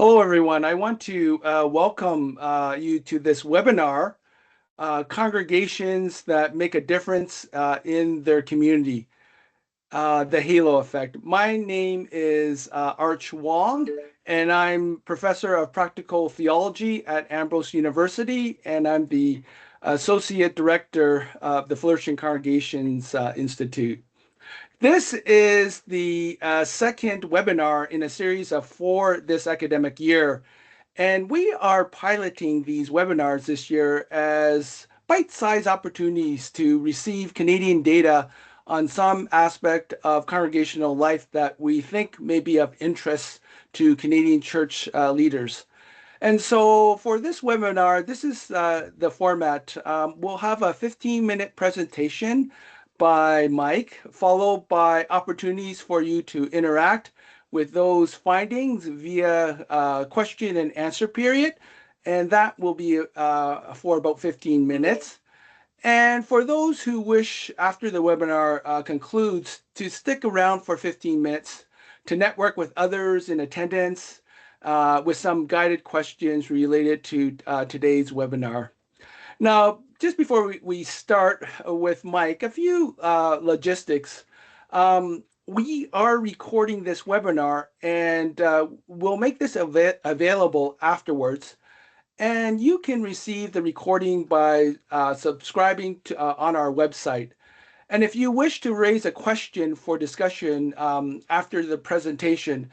Hello, everyone. I want to welcome you to this webinar, Congregations that Make a Difference in Their Community, the Halo Effect. My name is Arch Wong, and I'm Professor of Practical Theology at Ambrose University, and I'm the Associate Director of the Flourishing Congregations Institute. This is the second webinar in a series of 4 this academic year. And we are piloting these webinars this year as bite-sized opportunities to receive Canadian data on some aspect of congregational life that we think may be of interest to Canadian church leaders. And so for this webinar, this is the format. We'll have a 15-minute presentation by Mike, followed by opportunities for you to interact with those findings via question and answer period. And that will be for about 15 minutes. And for those who wish, after the webinar concludes, to stick around for 15 minutes to network with others in attendance with some guided questions related to today's webinar. Now, just before we start with Mike, a few logistics. We are recording this webinar and we'll make this available afterwards. And you can receive the recording by subscribing to, on our website. And if you wish to raise a question for discussion after the presentation,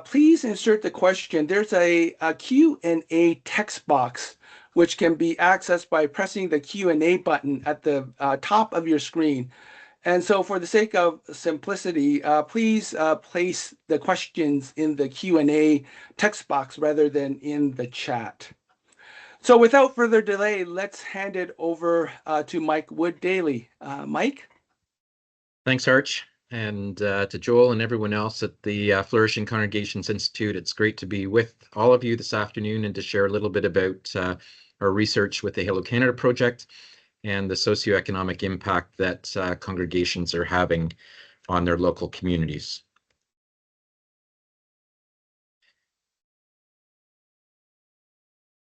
please insert the question. There's a Q&A text box which can be accessed by pressing the Q&A button at the top of your screen. And so for the sake of simplicity, please place the questions in the Q&A text box rather than in the chat. So without further delay, let's hand it over to Mike Wood-Daly. Mike? Thanks, Arch. And to Joel and everyone else at the Flourishing Congregations Institute, it's great to be with all of you this afternoon and to share a little bit about our research with the Halo Canada project and the socioeconomic impact that congregations are having on their local communities.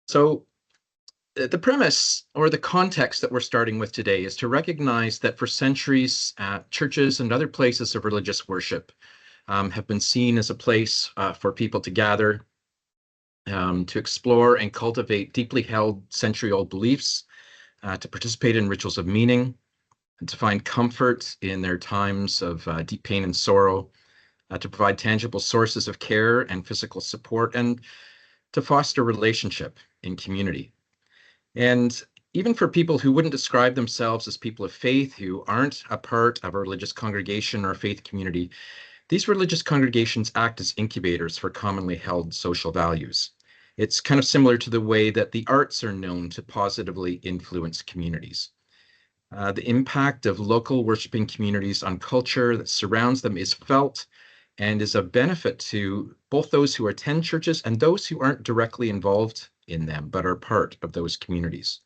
So the premise or the context that we're starting with today is to recognize that for centuries, churches and other places of religious worship have been seen as a place for people to gather, to explore and cultivate deeply held century-old beliefs, to participate in rituals of meaning, and to find comfort in their times of deep pain and sorrow, to provide tangible sources of care and physical support, and to foster relationship in community. And even for people who wouldn't describe themselves as people of faith, who aren't a part of a religious congregation or a faith community, these religious congregations act as incubators for commonly held social values. It's kind of similar to the way that the arts are known to positively influence communities. The impact of local worshiping communities on culture that surrounds them is felt and is of benefit to both those who attend churches and those who aren't directly involved in them, but are part of those communities.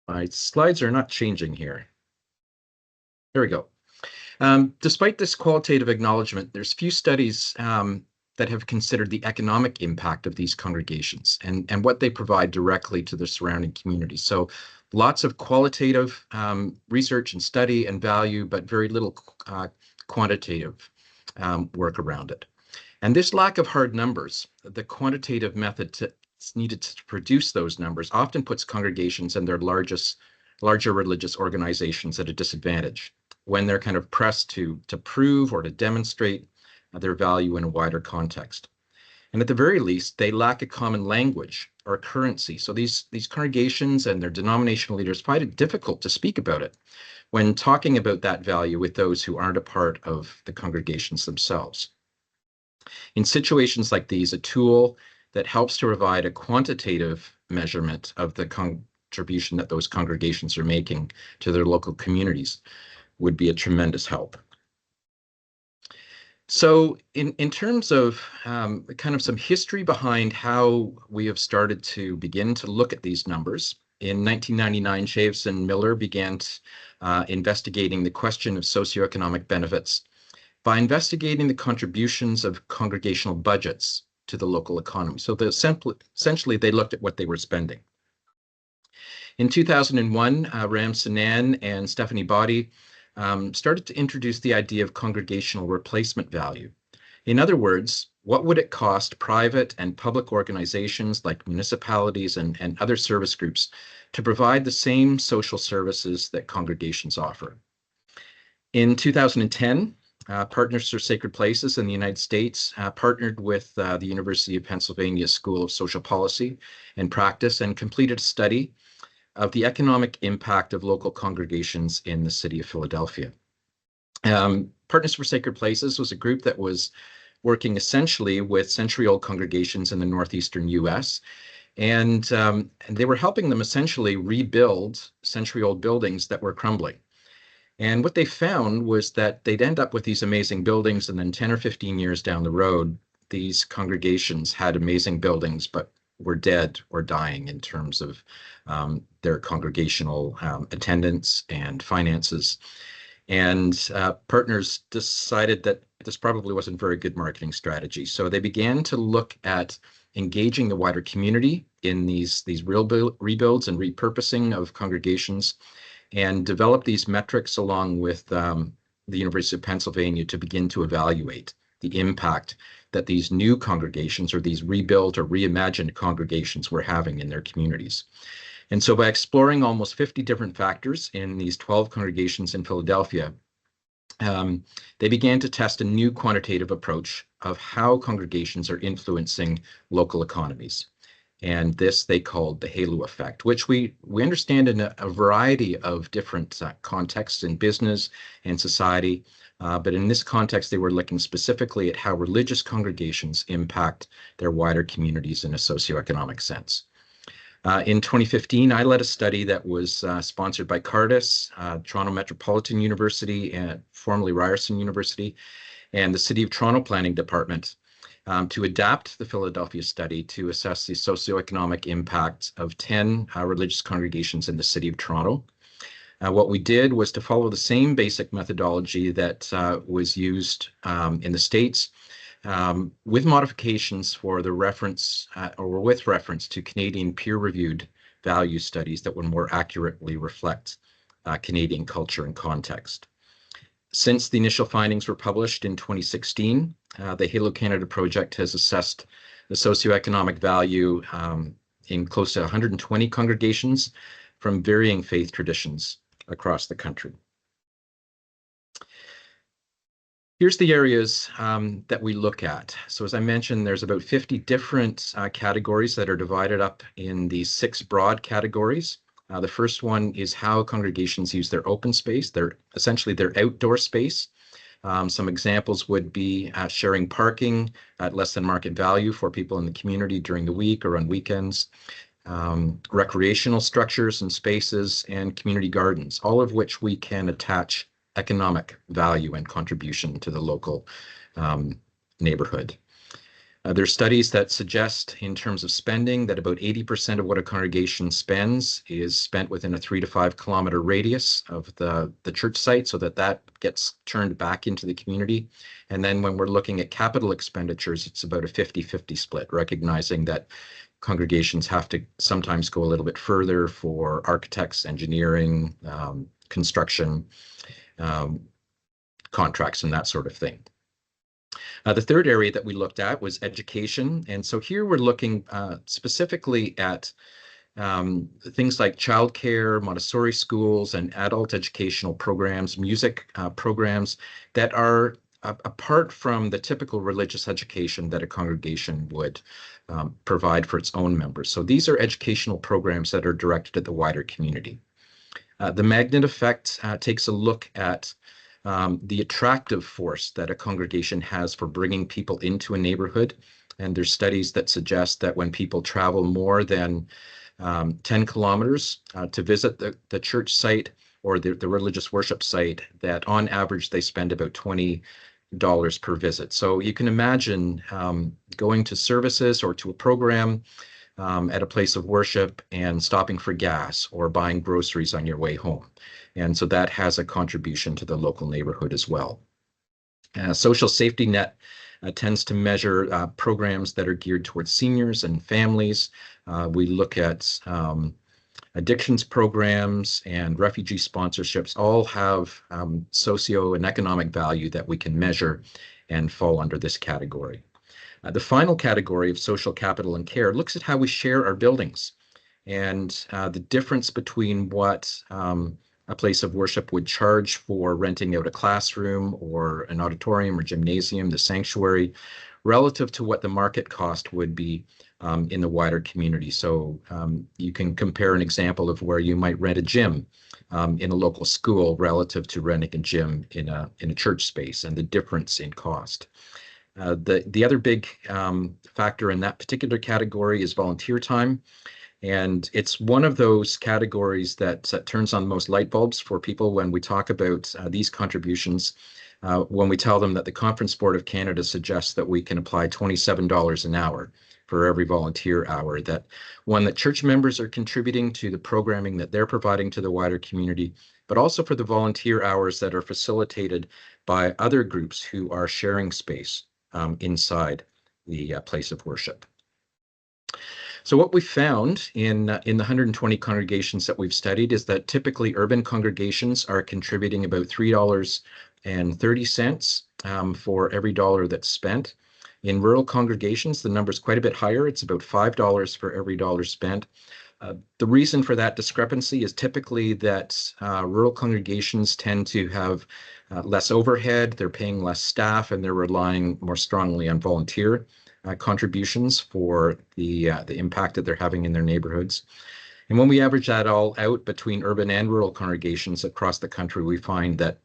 My slides are not changing here. There we go. Despite this qualitative acknowledgement, there's few studies that have considered the economic impact of these congregations and what they provide directly to the surrounding community. So lots of qualitative research and study and value, but very little quantitative work around it. And this lack of hard numbers, the quantitative method needed to produce those numbers, often puts congregations and their larger religious organizations at a disadvantage when they're kind of pressed to prove or to demonstrate their value in a wider context. And at the very least, they lack a common language or currency. So these congregations and their denominational leaders find it difficult to speak about it when talking about that value with those who aren't a part of the congregations themselves. In situations like these, a tool that helps to provide a quantitative measurement of the contribution that those congregations are making to their local communities would be a tremendous help. So in terms of kind of some history behind how we have started to begin to look at these numbers, In 1999, Chaves and Miller began investigating the question of socioeconomic benefits by investigating the contributions of congregational budgets to the local economy. So essentially, they looked at what they were spending. In 2001, Ram Sanan and Stephanie Boddy started to introduce the idea of congregational replacement value. In other words, what would it cost private and public organizations like municipalities and other service groups to provide the same social services that congregations offer? In 2010, Partners for Sacred Places in the United States partnered with the University of Pennsylvania School of Social Policy and Practice and completed a study of the impact of local congregations in the city of Philadelphia. Partners for Sacred Places was a group that was working essentially with century-old congregations in the northeastern U.S., and they were helping them essentially rebuild century-old buildings that were crumbling. And what they found was that they'd end up with these amazing buildings, and then 10 or 15 years down the road, these congregations had amazing buildings, but were dead or dying in terms of their congregational attendance and finances. And partners decided that this probably wasn't a very good marketing strategy. So they began to look at engaging the wider community in these rebuilds and repurposing of congregations, and develop these metrics along with the University of Pennsylvania to begin to evaluate the impact that these new congregations or these rebuilt or reimagined congregations were having in their communities. And so by exploring almost 50 different factors in these 12 congregations in Philadelphia, they began to test a new quantitative approach of how congregations are influencing local economies. And this they called the halo effect, which we understand in a variety of different contexts in business and society. But in this context, they were looking specifically at how religious congregations impact their wider communities in a socioeconomic sense. In 2015, I led a study that was sponsored by Cardis, Toronto Metropolitan University, and formerly Ryerson University, and the City of Toronto Planning Department to adapt the Philadelphia study to assess the socioeconomic impact of 10 religious congregations in the City of Toronto. What we did was to follow the same basic methodology that was used in the States, with modifications for the reference or with reference to Canadian peer-reviewed value studies that would more accurately reflect Canadian culture and context. Since the initial findings were published in 2016, the Halo Canada project has assessed the socioeconomic value in close to 120 congregations from varying faith traditions across the country. Here's the areas that we look at. So as I mentioned, there's about 50 different categories that are divided up in these 6 broad categories. The first one is how congregations use their open space, essentially their outdoor space. Some examples would be sharing parking at less than market value for people in the community during the week or on weekends, recreational structures and spaces, and community gardens, all of which we can attach economic value and contribution to the local neighborhood. There are studies that suggest in terms of spending that about 80% of what a congregation spends is spent within a 3 to 5 kilometer radius of the church site, so that gets turned back into the community. And then when we're looking at capital expenditures, it's about a 50-50 split, recognizing that congregations have to sometimes go a little bit further for architects, engineering, construction, contracts, and that sort of thing. The third area that we looked at was education. And so here we're looking specifically at things like childcare, Montessori schools, and adult educational programs, music programs that are apart from the typical religious education that a congregation would provide for its own members. So these are educational programs that are directed at the wider community. The magnet effect takes a look at the attractive force that a congregation has for bringing people into a neighborhood. And there's studies that suggest that when people travel more than 10 kilometers to visit the church site or the religious worship site, that on average they spend about $20 per visit. So you can imagine going to services or to a program at a place of worship and stopping for gas or buying groceries on your way home. And so that has a contribution to the local neighborhood as well. Social safety net tends to measure programs that are geared towards seniors and families. We look at addictions programs and refugee sponsorships all have socio and economic value that we can measure and fall under this category. The final category of social capital and care looks at how we share our buildings and the difference between what a place of worship would charge for renting out a classroom or an auditorium or gymnasium, the sanctuary, relative to what the market cost would be in the wider community. So you can compare an example of where you might rent a gym in a local school relative to renting a gym in a church space and the difference in cost. The other big factor in that particular category is volunteer time. And it's one of those categories that turns on most light bulbs for people when we talk about these contributions. When we tell them that the Conference Board of Canada suggests that we can apply $27 an hour for every volunteer hour, that church members are contributing to the programming that they're providing to the wider community, but also for the volunteer hours that are facilitated by other groups who are sharing space inside the place of worship. So what we found in the 120 congregations that we've studied is that typically urban congregations are contributing about $3.30 for every dollar that's spent. In rural congregations, the number is quite a bit higher. It's about $5 for every dollar spent. The reason for that discrepancy is typically that rural congregations tend to have less overhead, they're paying less staff, and they're relying more strongly on volunteer contributions for the impact that they're having in their neighborhoods. And when we average that all out between urban and rural congregations across the country, we find that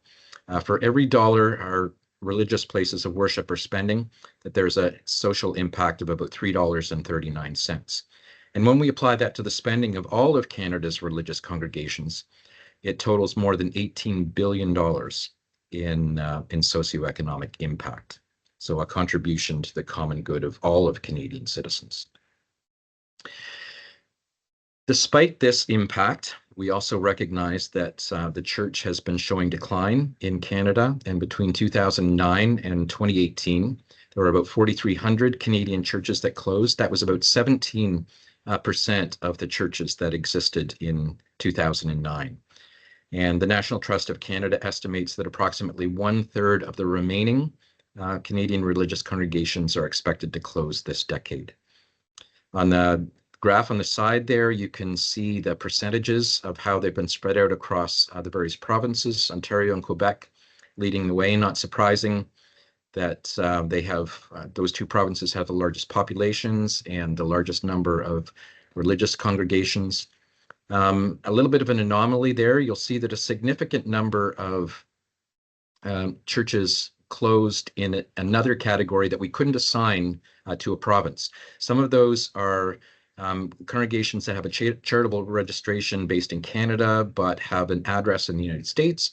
for every dollar our religious places of worship are spending, that there's a social impact of about $3.39. And when we apply that to the spending of all of Canada's religious congregations, it totals more than $18 billion in socioeconomic impact. So a contribution to the common good of all of Canadian citizens. Despite this impact, we also recognize that the church has been showing decline in Canada, and between 2009 and 2018, there were about 4,300 Canadian churches that closed. That was about 17% of the churches that existed in 2009. And the National Trust of Canada estimates that approximately 1/3 of the remaining Canadian religious congregations are expected to close this decade. On the graph on the side there, you can see the percentages of how they've been spread out across the various provinces, Ontario and Quebec leading the way. Not surprising that those two provinces have the largest populations and the largest number of religious congregations. A little bit of an anomaly there. You'll see that a significant number of churches closed in another category that we couldn't assign to a province. Some of those are congregations that have a charitable registration based in Canada, but have an address in the United States,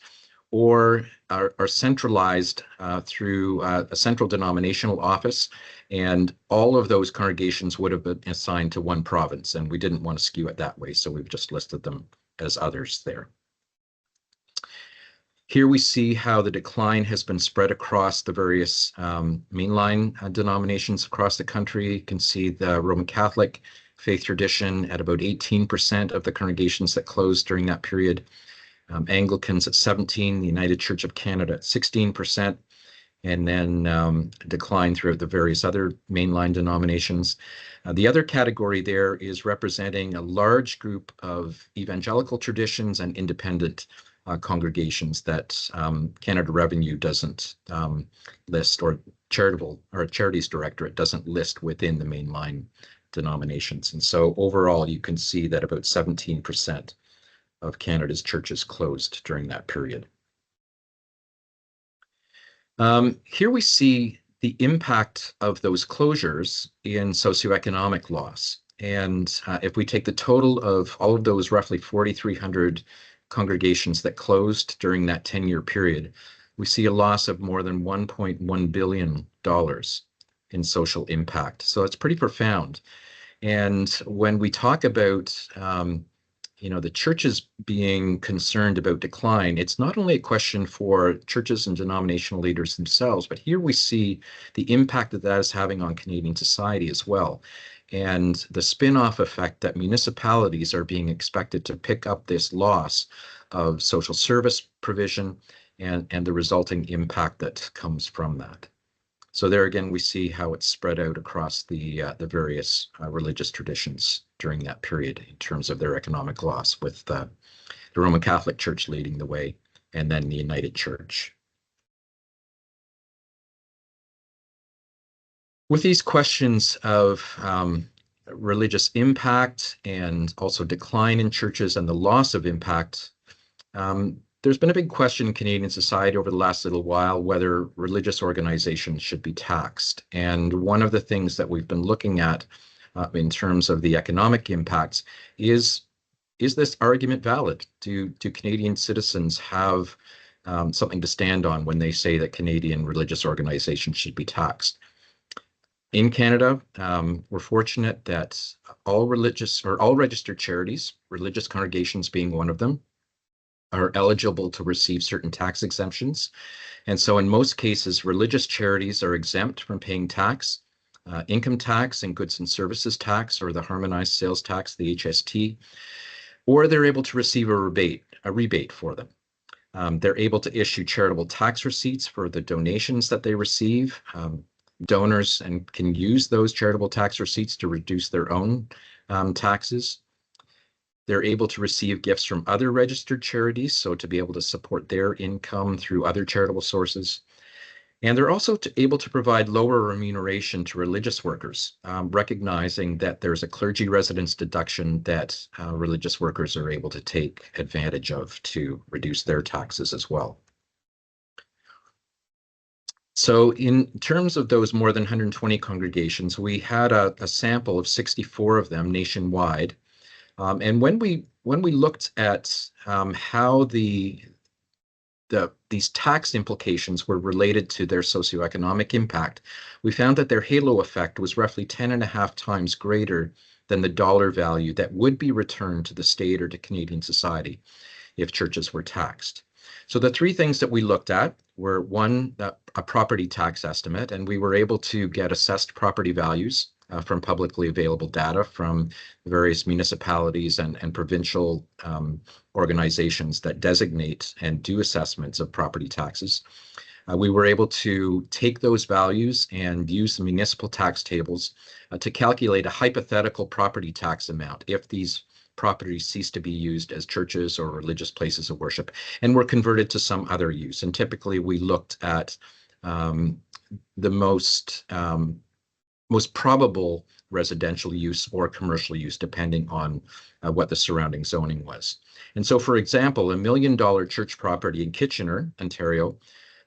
or are centralized through a central denominational office. And all of those congregations would have been assigned to one province, and we didn't want to skew it that way, so we've just listed them as others there. Here we see how the decline has been spread across the various mainline denominations across the country. You can see the Roman Catholic faith tradition at about 18% of the congregations that closed during that period. Anglicans at 17%, the United Church of Canada at 16%, and then decline throughout the various other mainline denominations. The other category there is representing a large group of evangelical traditions and independent congregations that Canada Revenue doesn't list, or Charities Directorate doesn't list within the mainline denominations. And so overall, you can see that about 17% of Canada's churches closed during that period. Here we see the impact of those closures in socioeconomic loss. And if we take the total of all of those roughly 4,300 congregations that closed during that 10-year period, we see a loss of more than $1.1 billion in social impact. So it's pretty profound. And when we talk about the churches being concerned about decline, it's not only a question for churches and denominational leaders themselves, but here we see the impact that that is having on Canadian society as well. And the spin-off effect that municipalities are being expected to pick up this loss of social service provision and the resulting impact that comes from that. So there again, we see how it's spread out across the various religious traditions during that period in terms of their economic loss, with the Roman Catholic Church leading the way, and then the United Church. With these questions of religious impact and also decline in churches and the loss of impact, there's been a big question in Canadian society over the last little while whether religious organizations should be taxed. And one of the things that we've been looking at in terms of the economic impacts is this argument valid? Do Canadian citizens have something to stand on when they say that Canadian religious organizations should be taxed? In Canada, we're fortunate that all registered charities, religious congregations being one of them, are eligible to receive certain tax exemptions. And so in most cases, religious charities are exempt from paying tax, income tax and goods and services tax, or the harmonized sales tax, the HST, or they're able to receive a rebate for them. They're able to issue charitable tax receipts for the donations that they receive. Donors can use those charitable tax receipts to reduce their own taxes. They're able to receive gifts from other registered charities, so to be able to support their income through other charitable sources. And they're also able to provide lower remuneration to religious workers, recognizing that there's a clergy residence deduction that religious workers are able to take advantage of to reduce their taxes as well. So in terms of those more than 120 congregations, we had a sample of 64 of them nationwide. And when we looked at how these tax implications were related to their socioeconomic impact, we found that their halo effect was roughly 10.5 times greater than the dollar value that would be returned to the state or to Canadian society if churches were taxed. So the three things that we looked at were, one, a property tax estimate, and we were able to get assessed property values from publicly available data from various municipalities and provincial organizations that designate and do assessments of property taxes. We were able to take those values and use the municipal tax tables to calculate a hypothetical property tax amount if these properties cease to be used as churches or religious places of worship and were converted to some other use. And typically we looked at the most probable residential use or commercial use, depending on what the surrounding zoning was. And so, for example, $1 million church property in Kitchener, Ontario,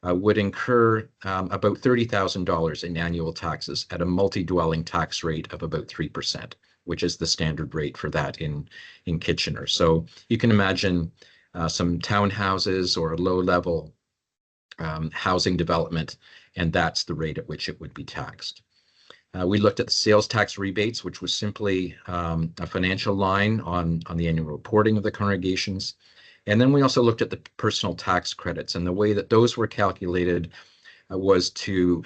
would incur about $30,000 in annual taxes at a multi-dwelling tax rate of about 3%, which is the standard rate for that in Kitchener. So you can imagine some townhouses or a low-level housing development, and that's the rate at which it would be taxed. We looked at the sales tax rebates, which was simply a financial line on the annual reporting of the congregations. And then we also looked at the personal tax credits, and the way that those were calculated was to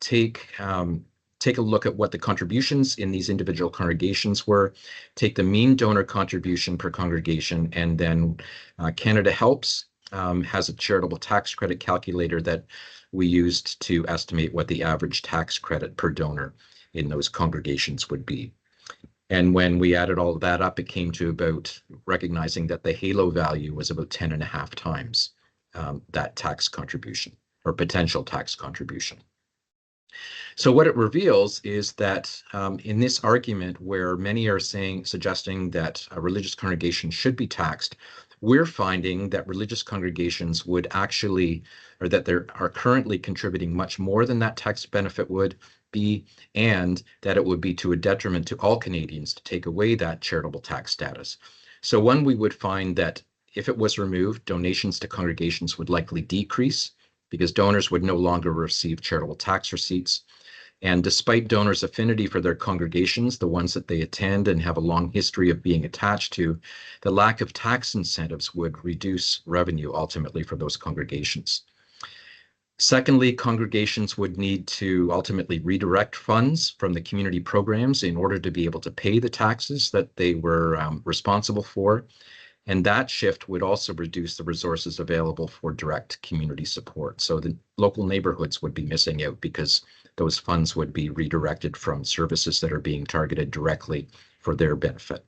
take a look at what the contributions in these individual congregations were, take the mean donor contribution per congregation, and then Canada Helps has a charitable tax credit calculator that we used to estimate what the average tax credit per donor in those congregations would be. And when we added all of that up, it came to about recognizing that the halo value was about 10.5 times that tax contribution or potential tax contribution. So what it reveals is that in this argument where many are suggesting that a religious congregation should be taxed, we're finding that religious congregations would actually, or that they are currently contributing much more than that tax benefit would be, and that it would be to a detriment to all Canadians to take away that charitable tax status. So one, we would find that if it was removed, donations to congregations would likely decrease because donors would no longer receive charitable tax receipts. And despite donors' affinity for their congregations, the ones that they attend and have a long history of being attached to, the lack of tax incentives would reduce revenue ultimately for those congregations. Secondly, congregations would need to ultimately redirect funds from the community programs in order to be able to pay the taxes that they were responsible for. And that shift would also reduce the resources available for direct community support. So the local neighborhoods would be missing out because those funds would be redirected from services that are being targeted directly for their benefit.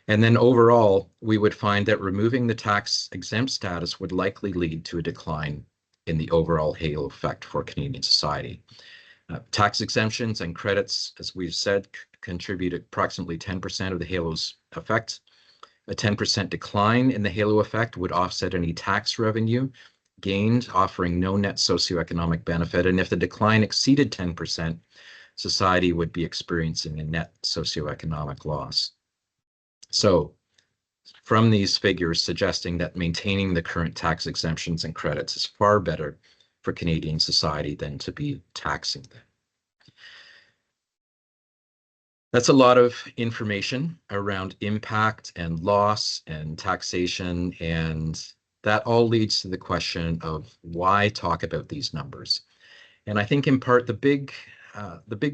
And then overall, we would find that removing the tax exempt status would likely lead to a decline in the overall halo effect for Canadian society. Tax exemptions and credits, as we've said, contribute approximately 10% of the halo's effect. A 10% decline in the halo effect would offset any tax revenue gained, offering no net socioeconomic benefit. And if the decline exceeded 10%, society would be experiencing a net socioeconomic loss. So from these figures suggesting that maintaining the current tax exemptions and credits is far better for Canadian society than to be taxing them. That's a lot of information around impact and loss and taxation, and that all leads to the question of why talk about these numbers. And I think in part the big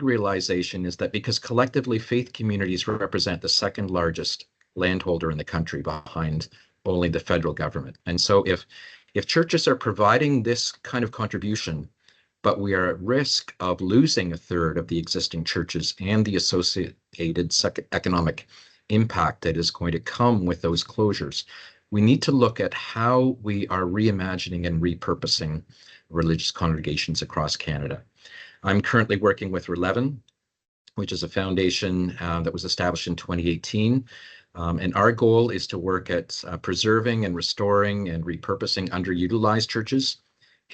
realization is that because collectively faith communities represent the second largest landholder in the country behind only the federal government. And so if churches are providing this kind of contribution, but we are at risk of losing a third of the existing churches and the associated economic impact that is going to come with those closures, we need to look at how we are reimagining and repurposing religious congregations across Canada. I'm currently working with Relevin, which is a foundation that was established in 2018. And our goal is to work at preserving and restoring and repurposing underutilized churches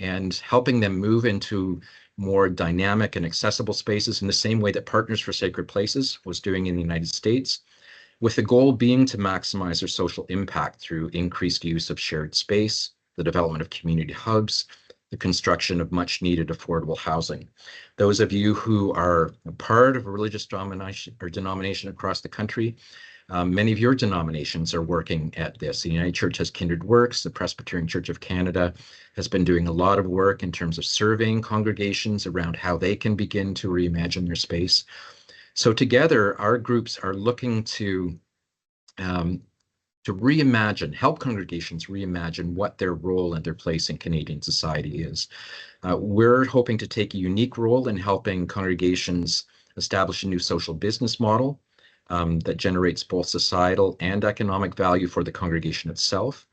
and helping them move into more dynamic and accessible spaces in the same way that Partners for Sacred Places was doing in the United States, with the goal being to maximize their social impact through increased use of shared space, the development of community hubs, the construction of much needed affordable housing. Those of you who are a part of a religious denomination across the country, many of your denominations are working at this. The United Church has Kindred Works. The Presbyterian Church of Canada has been doing a lot of work in terms of surveying congregations around how they can begin to reimagine their space. So together, our groups are looking to reimagine, help congregations reimagine what their role and their place in Canadian society is. We're hoping to take a unique role in helping congregations establish a new social business model that generates both societal and economic value for the congregation itself.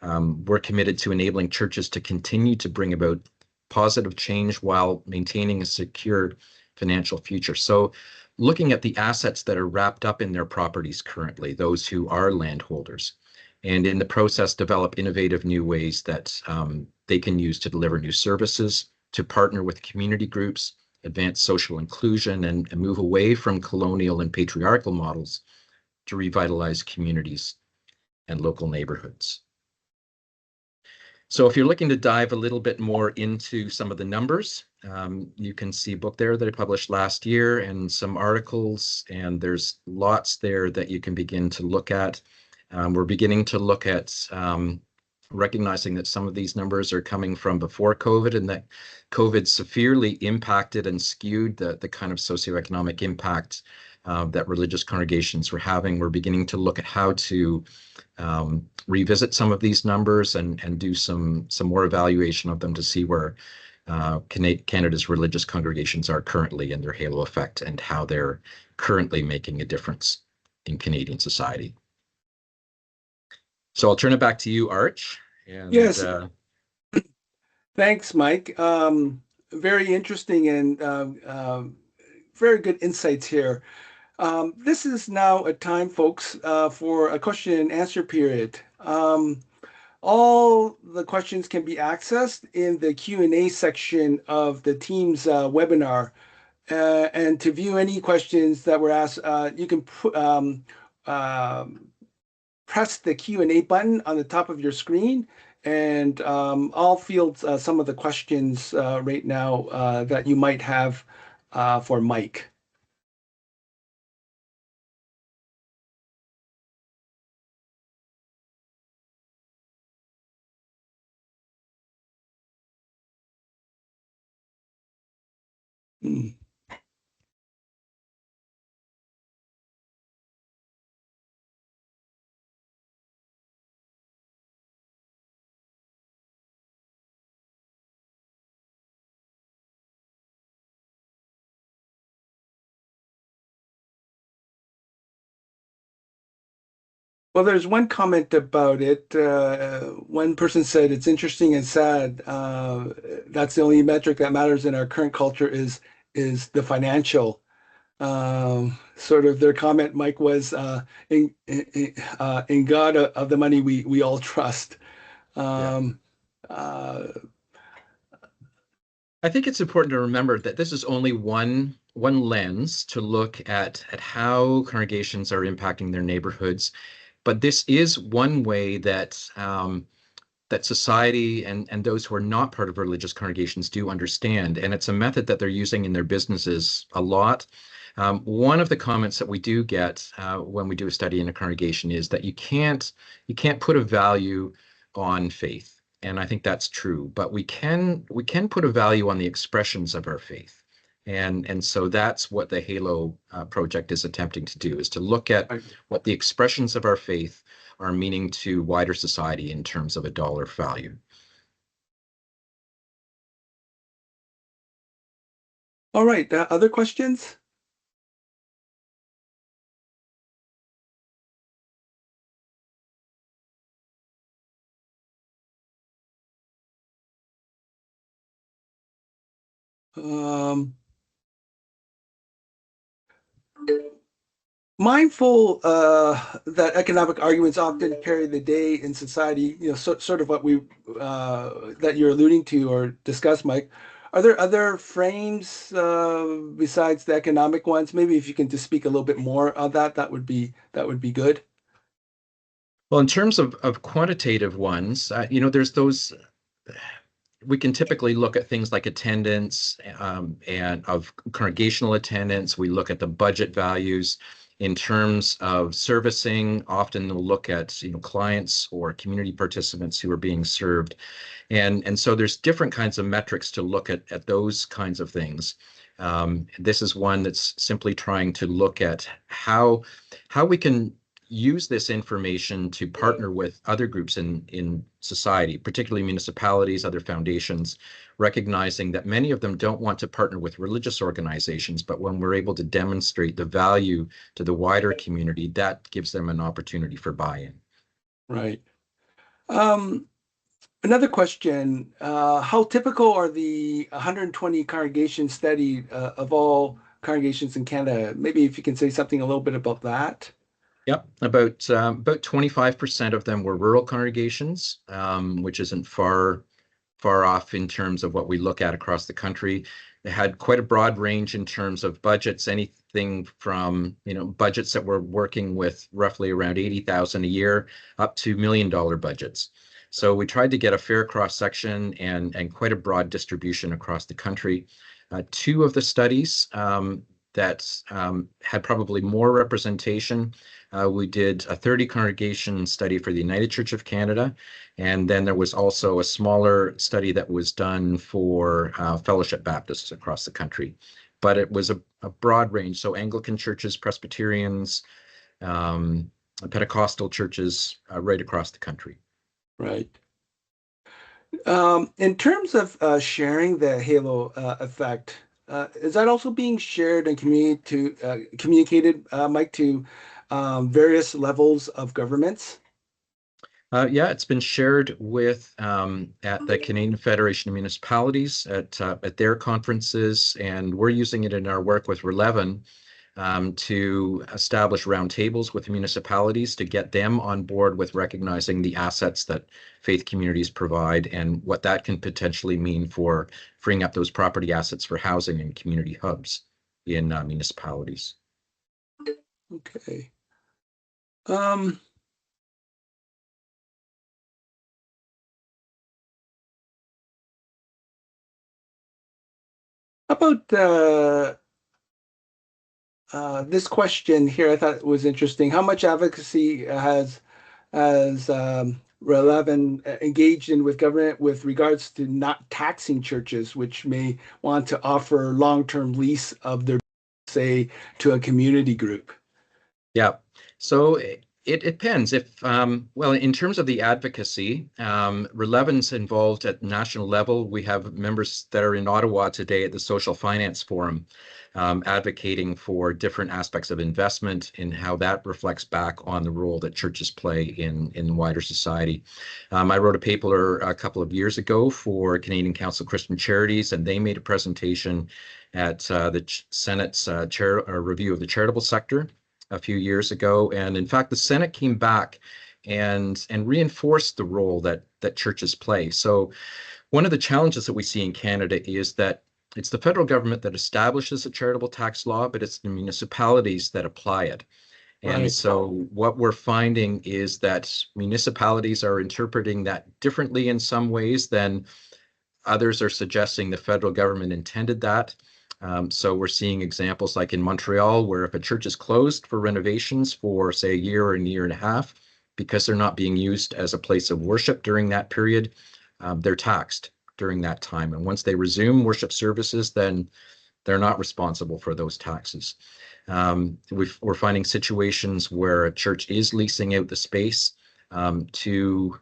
We're committed to enabling churches to continue to bring about positive change while maintaining a secure financial future. So looking at the assets that are wrapped up in their properties currently, those who are landholders, and in the process develop innovative new ways that they can use to deliver new services, to partner with community groups, advance social inclusion, and move away from colonial and patriarchal models to revitalize communities and local neighborhoods. So if you're looking to dive a little bit more into some of the numbers, you can see a book there that I published last year and some articles, and there's lots there that you can begin to look at. We're beginning to look at recognizing that some of these numbers are coming from before COVID, and that COVID severely impacted and skewed the kind of socioeconomic impact that religious congregations were having. We're beginning to look at how to revisit some of these numbers and do some more evaluation of them to see where Canada's religious congregations are currently in their halo effect and how they're currently making a difference in Canadian society. So I'll turn it back to you, Arch. And, yes. Thanks, Mike. Very interesting and very good insights here. This is now a time, folks, for a question and answer period. All the questions can be accessed in the Q&A section of the Teams webinar. And to view any questions that were asked, you can press the Q&A button on the top of your screen, and I'll field some of the questions right now that you might have for Mike. Hmm. Well, there's one comment about it. One person said it's interesting and sad. That's the only metric that matters in our current culture is the financial. Sort of their comment, Mike, was in God of the money we all trust. Yeah. Um, uh, I think it's important to remember that this is only one lens to look at how congregations are impacting their neighborhoods, but this is one way that that society and those who are not part of religious congregations do understand. And it's a method that they're using in their businesses a lot. One of the comments that we do get when we do a study in a congregation is that you can't put a value on faith. And I think that's true, but we can put a value on the expressions of our faith. And so that's what the Halo project is attempting to do, is to look at what the expressions of our faith are meaning to wider society in terms of a dollar value. all right. Other questions? Um, Mindful that economic arguments often carry the day in society, sort of what we that you're alluding to or discussed, Mike. Are there other frames besides the economic ones? Maybe if you can just speak a little bit more on that, that would be good. Well, in terms of quantitative ones, there's those. We can typically look at things like attendance and of congregational attendance. We look at the budget values in terms of servicing. Often we'll look at clients or community participants who are being served. And so there's different kinds of metrics to look at those kinds of things. This is one that's simply trying to look at how we can use this information to partner with other groups in society, particularly municipalities, other foundations, recognizing that many of them don't want to partner with religious organizations, but when we're able to demonstrate the value to the wider community, that gives them an opportunity for buy-in. Right. Um, Another question, how typical are the 120 congregations studied of all congregations in Canada? Maybe if you can say something a little bit about that. Yep, about 25% of them were rural congregations, which isn't far off in terms of what we look at across the country. They had quite a broad range in terms of budgets, anything from budgets that were working with roughly around 80,000 a year up to $1 million budgets. So we tried to get a fair cross section and quite a broad distribution across the country. Two of the studies that had probably more representation. We did a 30 congregation study for the United Church of Canada, and then there was also a smaller study that was done for Fellowship Baptists across the country. But it was a broad range. So Anglican churches, Presbyterians, um, Pentecostal churches right across the country. Right. In terms of sharing the halo effect, is that also being shared and communicated, Mike, to various levels of governments? Yeah, it's been shared with at the Canadian Federation of Municipalities at their conferences, and we're using it in our work with Relevin to establish roundtables with municipalities to get them on board with recognizing the assets that faith communities provide and what that can potentially mean for freeing up those property assets for housing and community hubs in municipalities. Okay. Um, how about this question here I thought was interesting. How much advocacy has Relevant engaged in with government with regards to not taxing churches, which may want to offer long-term lease of their, say, to a community group? Yeah. So it depends. If well, in terms of the advocacy, Relevance involved at national level. We have members that are in Ottawa today at the Social Finance Forum, advocating for different aspects of investment and how that reflects back on the role that churches play in wider society. I wrote a paper a couple of years ago for Canadian Council of Christian Charities, and they made a presentation at the Senate's review of the charitable sector a few years ago. And in fact, the Senate came back and reinforced the role that churches play. So one of the challenges that we see in Canada is that it's the federal government that establishes a charitable tax law, but it's the municipalities that apply it. And Right. so what we're finding is that municipalities are interpreting that differently in some ways than others are suggesting the federal government intended that. So we're seeing examples like in Montreal, where if a church is closed for renovations for, say, a year or a year and a half, because they're not being used as a place of worship during that period, they're taxed during that time. And once they resume worship services, then they're not responsible for those taxes. We're finding situations where a church is leasing out the space to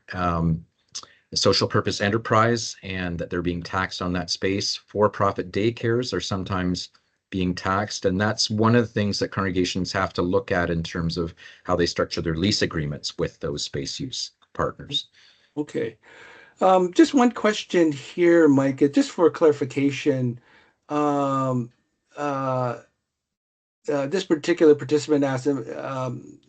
a social purpose enterprise and that they're being taxed on that space. For-profit daycares are sometimes being taxed. And that's one of the things that congregations have to look at in terms of how they structure their lease agreements with those space use partners. Okay. Just one question here, Mike, just for clarification. Um, uh, this particular participant asked, am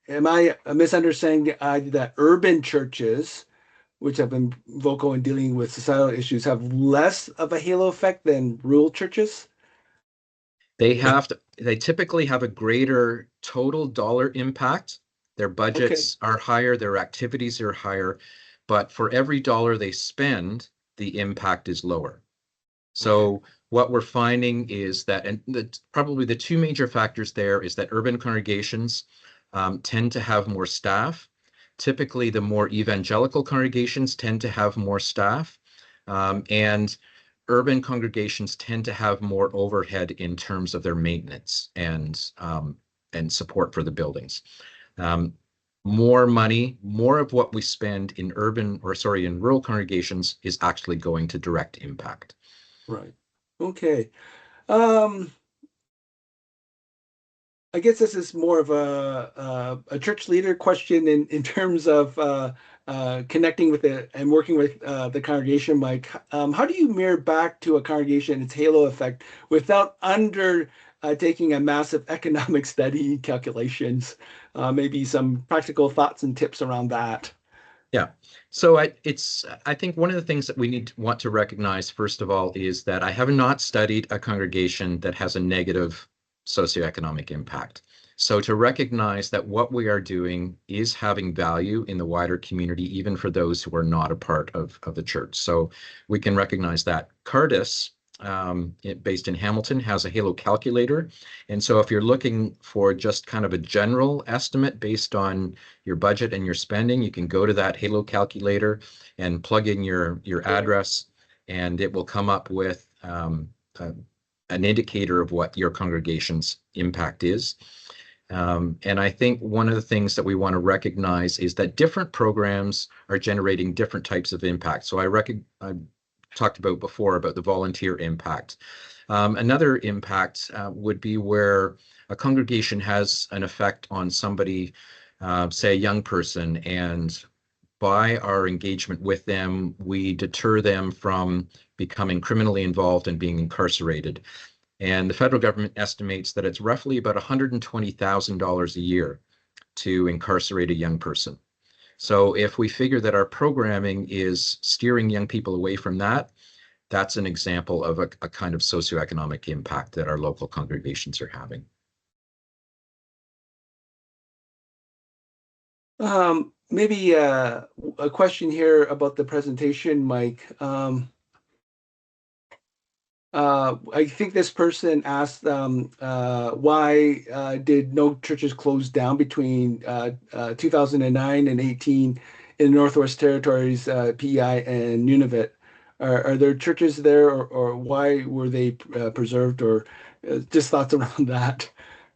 I misunderstanding that urban churches, which have been vocal in dealing with societal issues, have less of a halo effect than rural churches? They typically have a greater total dollar impact. Their Okay. budgets are higher, their activities are higher, but for every dollar they spend, the impact is lower. Okay. So what we're finding is that, and probably the two major factors there is that urban congregations tend to have more staff. Typically, the more evangelical congregations tend to have more staff, and urban congregations tend to have more overhead in terms of their maintenance and support for the buildings. Um, More money, more of what we spend in in rural congregations is actually going to direct impact. Right. Okay. Um, I guess this is more of a church leader question in terms of connecting with it and working with the congregation, Mike. How do you mirror back to a congregation its halo effect without taking a massive economic study calculations? Maybe some practical thoughts and tips around that. Yeah. So I think one of the things that want to recognize, first of all, is that I have not studied a congregation that has a negative socioeconomic impact. So to recognize that what we are doing is having value in the wider community, even for those who are not a part of the church. So we can recognize that. Cardis, based in Hamilton, has a Halo calculator. And so if you're looking for just kind of a general estimate based on your budget and your spending, you can go to that Halo calculator and plug in your address, and it will come up with an indicator of what your congregation's impact is. And I think one of the things that we want to recognize is that different programs are generating different types of impact. So I talked about before about the volunteer impact. Another impact would be where a congregation has an effect on somebody, say a young person, and by our engagement with them, we deter them from becoming criminally involved and being incarcerated. And the federal government estimates that it's roughly about $120,000 a year to incarcerate a young person. So if we figure that our programming is steering young people away from that, that's an example of a kind of socioeconomic impact that our local congregations are having. Maybe a question here about the presentation, Mike. I think this person asked why did no churches close down between 2009 and 18 in the Northwest Territories, PEI and Nunavut. Are there churches there, or why were they preserved, or just thoughts around that?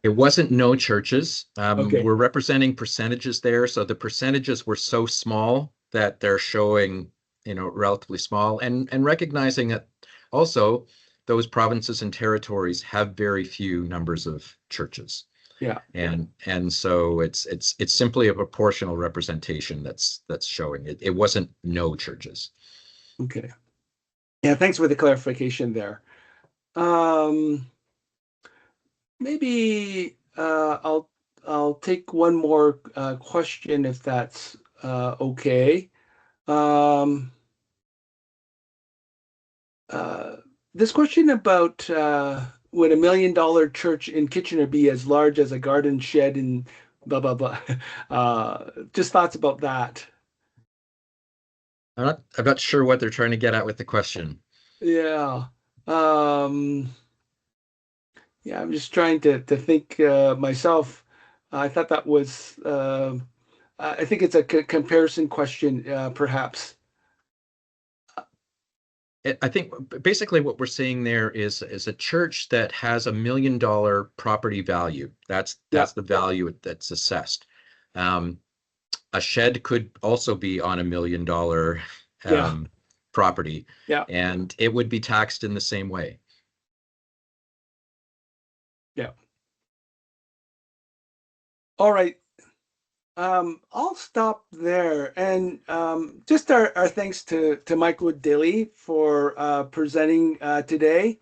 It wasn't no churches. Okay, We're representing percentages there. So the percentages were so small that they're showing, relatively small, and recognizing that also those provinces and territories have very few numbers of churches. yeah, And so it's simply a proportional representation that's showing it. It wasn't no churches. okay. Yeah, thanks for the clarification there. Um, Maybe I'll take one more question if that's okay. Um, uh, this question about would $1 million church in Kitchener be as large as a garden shed in blah blah blah. Just thoughts about that. I'm not sure what they're trying to get at with the question. Yeah. Um, yeah, I'm just trying to think myself. I thought that was I think it's a comparison question, perhaps. I think basically what we're seeing there is a church that has $1 million property value. That's Yeah, that's the value that's assessed. Um, a shed could also be on $1 million yeah, um, property, yeah, and it would be taxed in the same way. yeah. All right. I'll stop there. And just our thanks to Michael Dilly for presenting today,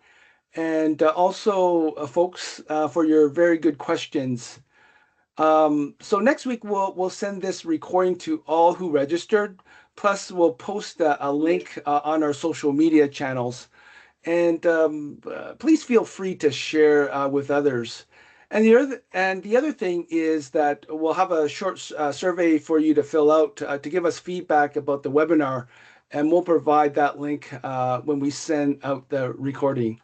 and also folks for your very good questions. So next week we'll send this recording to all who registered. Plus, we'll post a link on our social media channels. And please feel free to share with others. And the other thing is that we'll have a short survey for you to fill out to give us feedback about the webinar, and we'll provide that link when we send out the recording.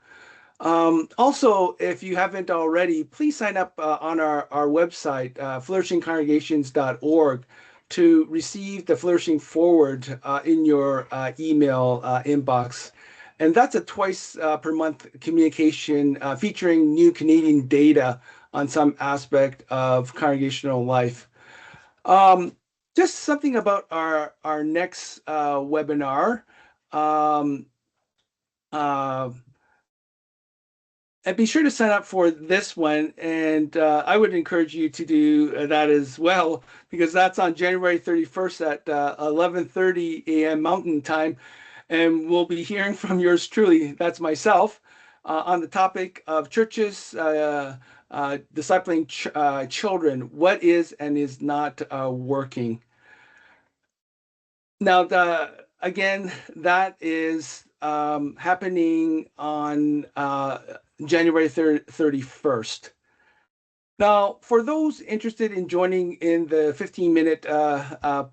Also, if you haven't already, please sign up on our website, flourishingcongregations.org, to receive the Flourishing Forward in your email inbox. And that's a twice per month communication featuring new Canadian data on some aspect of congregational life. Um, just something about our next webinar. Um, uh, and be sure to sign up for this one. And I would encourage you to do that as well, because that's on January 31st at 11:30 a.m. Mountain Time. And we'll be hearing from yours truly, that's myself, on the topic of churches discipling children, what is and is not working. Now, again, that is happening on January 31st. Now, for those interested in joining in the 15-minute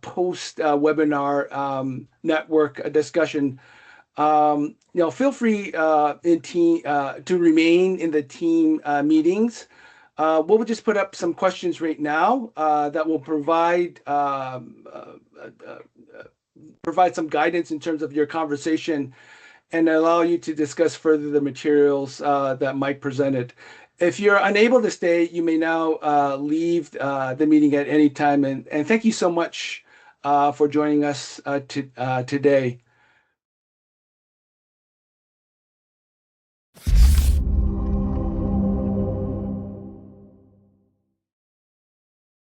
post webinar network discussion, feel free to remain in the team meetings. We'll just put up some questions right now that will provide some guidance in terms of your conversation and allow you to discuss further the materials that Mike presented. If you're unable to stay, you may now leave the meeting at any time. And thank you so much for joining us today.